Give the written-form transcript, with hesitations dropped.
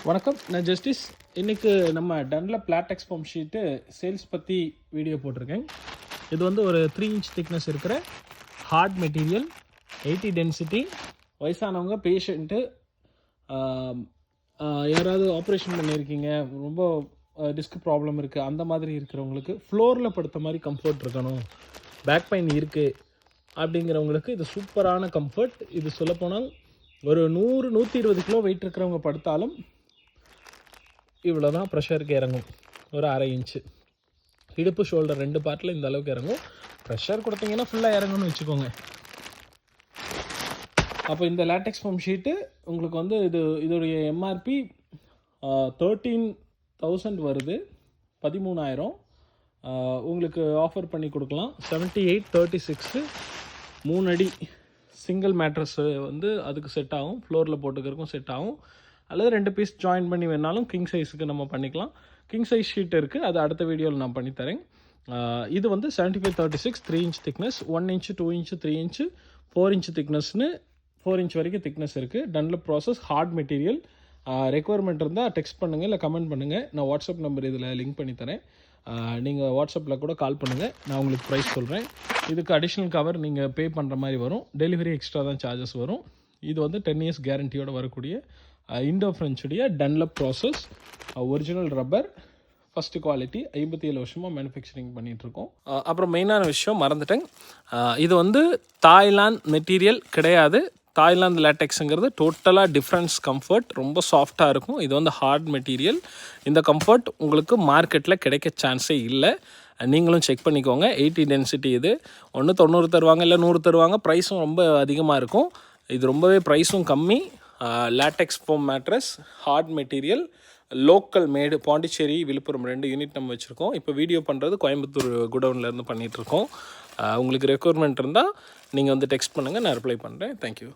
வணக்கம், நான் ஜஸ்டிஸ். இன்றைக்கி நம்ம Dunlop latex foam sheet sales பற்றி வீடியோ போட்டிருக்கேன். இது வந்து ஒரு 3 inch திக்னஸ் இருக்கிற ஹார்ட் மெட்டீரியல், 80 டென்சிட்டி. வயசானவங்க, பேஷண்ட்டு, யாராவது ஆப்ரேஷன் பண்ணியிருக்கீங்க, ரொம்ப டிஸ்க் ப்ராப்ளம் இருக்குது, அந்த மாதிரி இருக்கிறவங்களுக்கு ஃப்ளோரில் படுத்த மாதிரி கம்ஃபர்ட் இருக்கணும், பேக் பெயின் இருக்குது அப்படிங்கிறவங்களுக்கு இது சூப்பரான கம்ஃபர்ட். இது சொல்லப்போனால் ஒரு 100-120 கிலோ வெயிட் இருக்கிறவங்க படுத்தாலும் இவ்வளோ தான் ப்ரெஷருக்கு இறங்கும். ஒரு 1/2 inch இடுப்பு, ஷோல்டர் 2 பார்ட்டில் இந்த அளவுக்கு இறங்கும். ப்ரெஷர் கொடுத்தீங்கன்னா ஃபுல்லாக இறங்கும்னு வச்சுக்கோங்க. அப்போ இந்த லாட்டெக்ஸ் ஃபோம் ஷீட்டு உங்களுக்கு வந்து இதோடைய எம்ஆர்பி 13,000 வருது, 13,000. உங்களுக்கு ஆஃபர் பண்ணி கொடுக்கலாம். 78-36 3 அடி சிங்கிள் மேட்ரஸ் வந்து அதுக்கு செட் ஆகும், ஃப்ளோரில் போட்டுக்கிறதுக்கும் செட் ஆகும். அல்லது 2 பீஸ் ஜாயின் பண்ணி வேணாலும் கிங் சைஸுக்கு நம்ம பண்ணிக்கலாம். கிங் சைஸ் ஷீட் இருக்குது, அது அடுத்த வீடியோவில் நான் பண்ணித்தரேன். இது வந்து 75-36 3 inch thickness, 1 inch 2 inch 3 inch 4 inch திக்னஸ்னு 4 inch வரைக்கும் திக்னஸ் இருக்குது. Dunlop process, heart material. Requirement இருந்தால் டெக்ஸ்ட் பண்ணுங்கள், இல்லை கமெண்ட் பண்ணுங்கள். நான் வாட்ஸ்அப் நம்பர் இதில் லிங்க் பண்ணி தரேன். நீங்கள் வாட்ஸ்அப்பில் கூட கால் பண்ணுங்கள், நான் உங்களுக்கு ப்ரைஸ் சொல்கிறேன். இதுக்கு அடிஷ்னல் கவர் நீங்கள் பே பண்ணுற மாதிரி வரும். டெலிவரி எக்ஸ்ட்ரா தான் சார்ஜஸ் வரும். இது வந்து 10 years கேரண்டியோடு வரக்கூடிய இண்டோ ஃப்ரெஞ்சுடைய Dunlop process, original rubber, first quality. 57 வருஷமாக மேனுஃபேக்சரிங் பண்ணிகிட்ருக்கோம். அப்புறம் மெயினான விஷயம் மறந்துட்டேன், இது வந்து தாய்லாந்து மெட்டீரியல் கிடையாது. தாய்லாந்து லேட்டெக்ஸுங்கிறது டோட்டலாக டிஃப்ரென்ஸ் கம்ஃபர்ட், ரொம்ப சாஃப்டாக இருக்கும். இது வந்து ஹார்ட் மெட்டீரியல். இந்த கம்ஃபர்ட் உங்களுக்கு மார்க்கெட்டில் கிடைக்க சான்ஸே இல்லை. நீங்களும் செக் பண்ணிக்கோங்க. 80 டென்சிட்டி. இது ஒன்று 90 தருவாங்க, இல்லை 100 தருவாங்க. ப்ரைஸும் ரொம்ப அதிகமாக இருக்கும். இது ரொம்பவே ப்ரைஸும் கம்மி. Latex foam mattress, hard material, local made, Pondicherry, Villupuram 2 unit நம்ம வச்சுருக்கோம். இப்போ வீடியோ பண்ணுறது கோயம்புத்தூர் குடவுன்லேருந்து பண்ணிகிட்ருக்கோம். உங்களுக்கு ரெக்குவயர்மெண்ட் இருந்தால் நீங்கள் வந்து டெக்ஸ்ட் பண்ணுங்கள், நான் ரிப்ளை பண்ணுறேன். தேங்க்யூ.